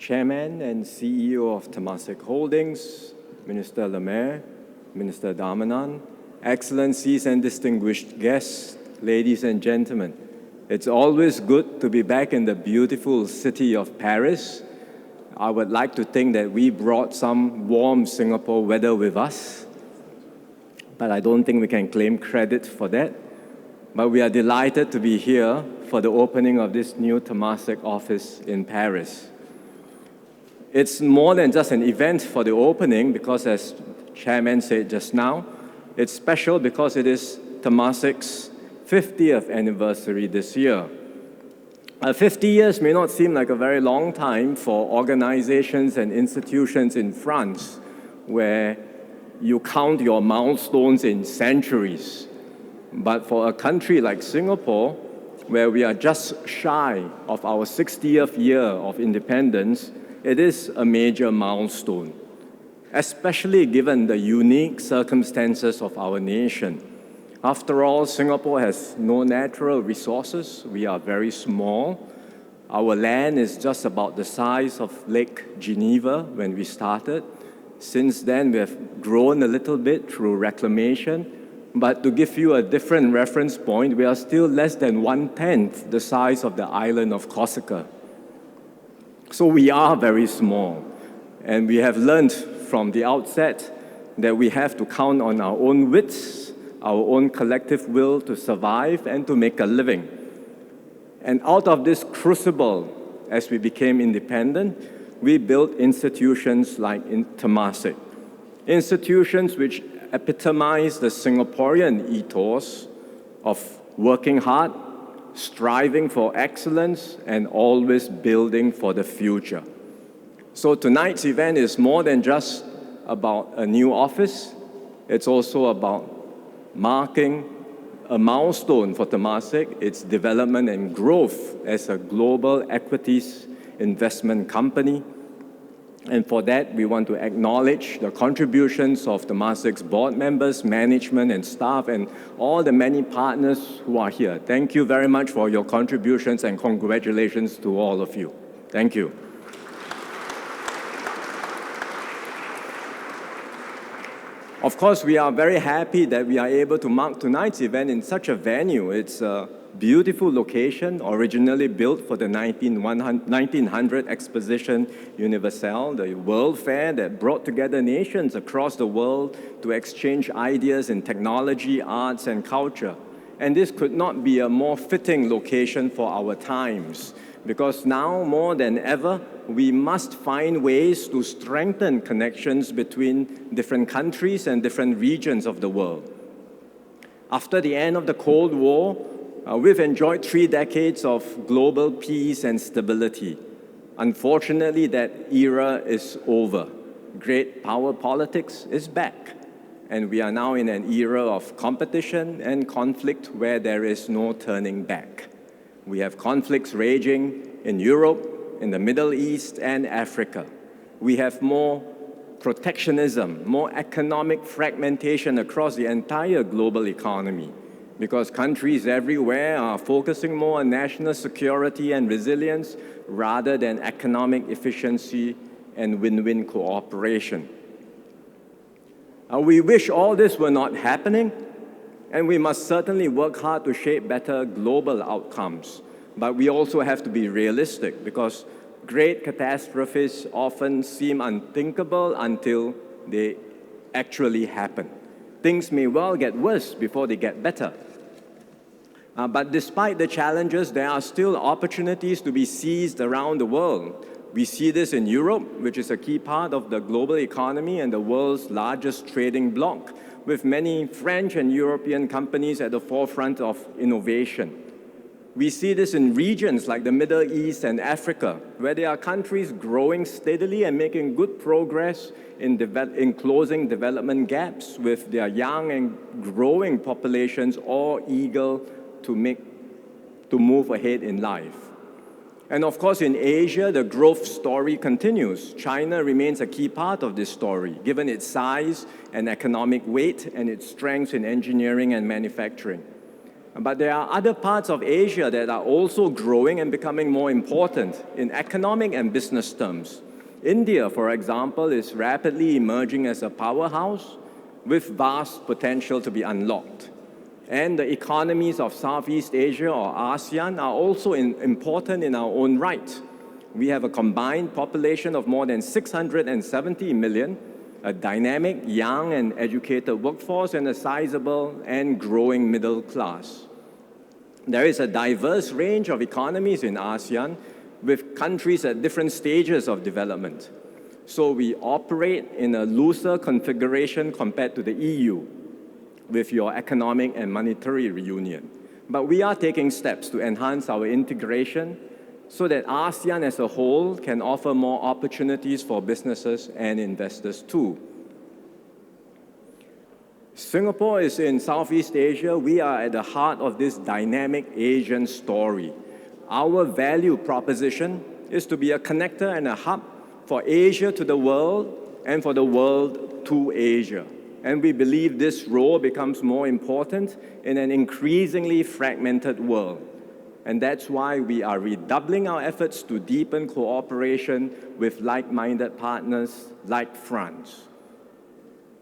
Chairman and CEO of Temasek Holdings, Minister Le Maire, Minister Dharmanan, Excellencies and distinguished guests, ladies and gentlemen. It's always good to be back in the beautiful city of Paris. I would like to think that we brought some warm Singapore weather with us, but I don't think we can claim credit for that. But we are delighted to be here for the opening of this new Temasek office in Paris. It's more than just an event for the opening because, as Chairman said just now, it's special because it is Temasek's 50th anniversary this year. 50 years may not seem like a very long time for organizations and institutions in France, where you count your milestones in centuries. But for a country like Singapore, where we are just shy of our 60th year of independence, it is a major milestone, especially given the unique circumstances of our nation. After all, Singapore has no natural resources. We are very small. Our land is just about the size of Lake Geneva when we started. Since then, we have grown a little bit through reclamation. But to give you a different reference point, we are still less than 1/10 the size of the island of Corsica. So we are very small. And we have learned from the outset that we have to count on our own wits, our own collective will to survive and to make a living. And out of this crucible, as we became independent, we built institutions like Temasek, institutions which epitomize the Singaporean ethos of working hard, striving for excellence, and always building for the future. So tonight's event is more than just about a new office. It's also about marking a milestone for Temasek, its development and growth as a global equities investment company. And for that, we want to acknowledge the contributions of Temasek's board members, management, and staff, and all the many partners who are here. Thank you very much for your contributions, and congratulations to all of you. Thank you. Of course, we are very happy that we are able to mark tonight's event in such a venue. It's a beautiful location, originally built for the 1900 Exposition Universelle, the World Fair that brought together nations across the world to exchange ideas in technology, arts, and culture. And this could not be a more fitting location for our times, because now more than ever, we must find ways to strengthen connections between different countries and different regions of the world. After the end of the Cold War, we've enjoyed 3 decades of global peace and stability. Unfortunately, that era is over. Great power politics is back, and we are now in an era of competition and conflict where there is no turning back. We have conflicts raging in Europe, in the Middle East, and Africa. We have more protectionism, more economic fragmentation across the entire global economy, because countries everywhere are focusing more on national security and resilience rather than economic efficiency and win-win cooperation. We wish all this were not happening, and we must certainly work hard to shape better global outcomes. But we also have to be realistic, because great catastrophes often seem unthinkable until they actually happen. Things may well get worse before they get better. But despite the challenges, there are still opportunities to be seized around the world. We see this in Europe, which is a key part of the global economy and the world's largest trading bloc, with many French and European companies at the forefront of innovation. We see this in regions like the Middle East and Africa, where there are countries growing steadily and making good progress in closing development gaps with their young and growing populations, all eager to move ahead in life. And of course, in Asia, the growth story continues. China remains a key part of this story, given its size and economic weight and its strengths in engineering and manufacturing. But there are other parts of Asia that are also growing and becoming more important in economic and business terms. India, for example, is rapidly emerging as a powerhouse with vast potential to be unlocked. And the economies of Southeast Asia or ASEAN are also important in our own right. We have a combined population of more than 670 million, a dynamic, young and educated workforce, and a sizable and growing middle class. There is a diverse range of economies in ASEAN with countries at different stages of development. So we operate in a looser configuration compared to the EU with your economic and monetary reunion. But we are taking steps to enhance our integration so that ASEAN as a whole can offer more opportunities for businesses and investors too. Singapore is in Southeast Asia. We are at the heart of this dynamic Asian story. Our value proposition is to be a connector and a hub for Asia to the world and for the world to Asia. And we believe this role becomes more important in an increasingly fragmented world. And that's why we are redoubling our efforts to deepen cooperation with like-minded partners like France.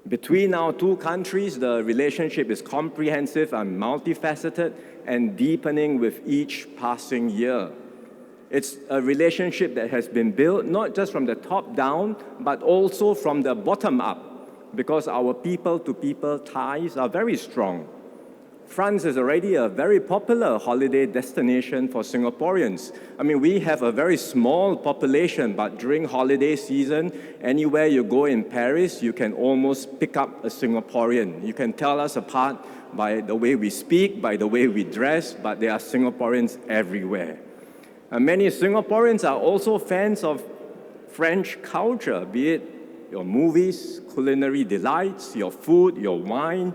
Between our two countries, the relationship is comprehensive and multifaceted and deepening with each passing year. It's a relationship that has been built not just from the top down, but also from the bottom up, because our people-to-people ties are very strong. France is already a very popular holiday destination for Singaporeans. I mean, we have a very small population, but during holiday season, anywhere you go in Paris, you can almost pick up a Singaporean. You can tell us apart by the way we speak, by the way we dress, but there are Singaporeans everywhere. And many Singaporeans are also fans of French culture, be it your movies, culinary delights, your food, your wine,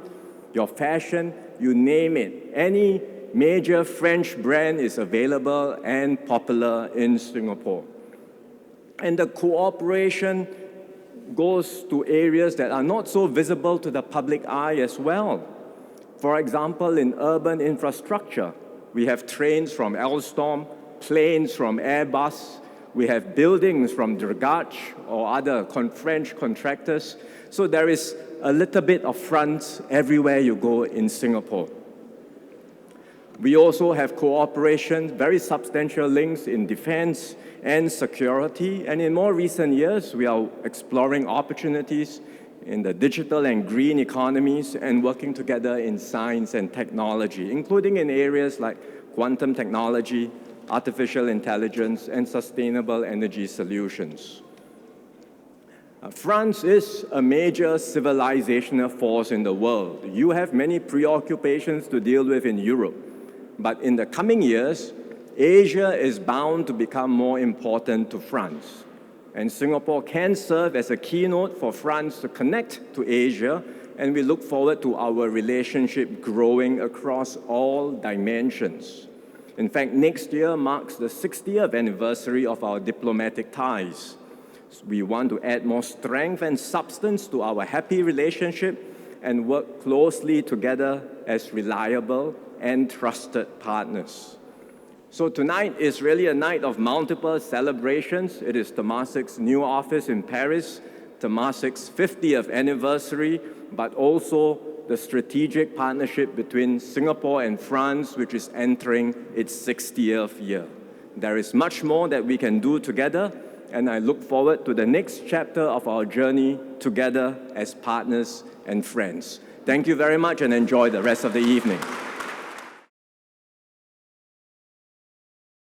your fashion, you name it. Any major French brand is available and popular in Singapore. And the cooperation goes to areas that are not so visible to the public eye as well. For example, in urban infrastructure, we have trains from Alstom, planes from Airbus, we have buildings from Dragac or other French contractors. So there is a little bit of France everywhere you go in Singapore. We also have cooperation, very substantial links in defense and security. And in more recent years, we are exploring opportunities in the digital and green economies and working together in science and technology, including in areas like quantum technology, artificial intelligence, and sustainable energy solutions. France is a major civilizational force in the world. You have many preoccupations to deal with in Europe. But in the coming years, Asia is bound to become more important to France. And Singapore can serve as a keynote for France to connect to Asia, and we look forward to our relationship growing across all dimensions. In fact, next year marks the 60th anniversary of our diplomatic ties. We want to add more strength and substance to our happy relationship and work closely together as reliable and trusted partners. So tonight is really a night of multiple celebrations. It is Temasek's new office in Paris, Temasek's 50th anniversary, but also the strategic partnership between Singapore and France, which is entering its 60th year. There is much more that we can do together, and I look forward to the next chapter of our journey together as partners and friends. Thank you very much and enjoy the rest of the evening.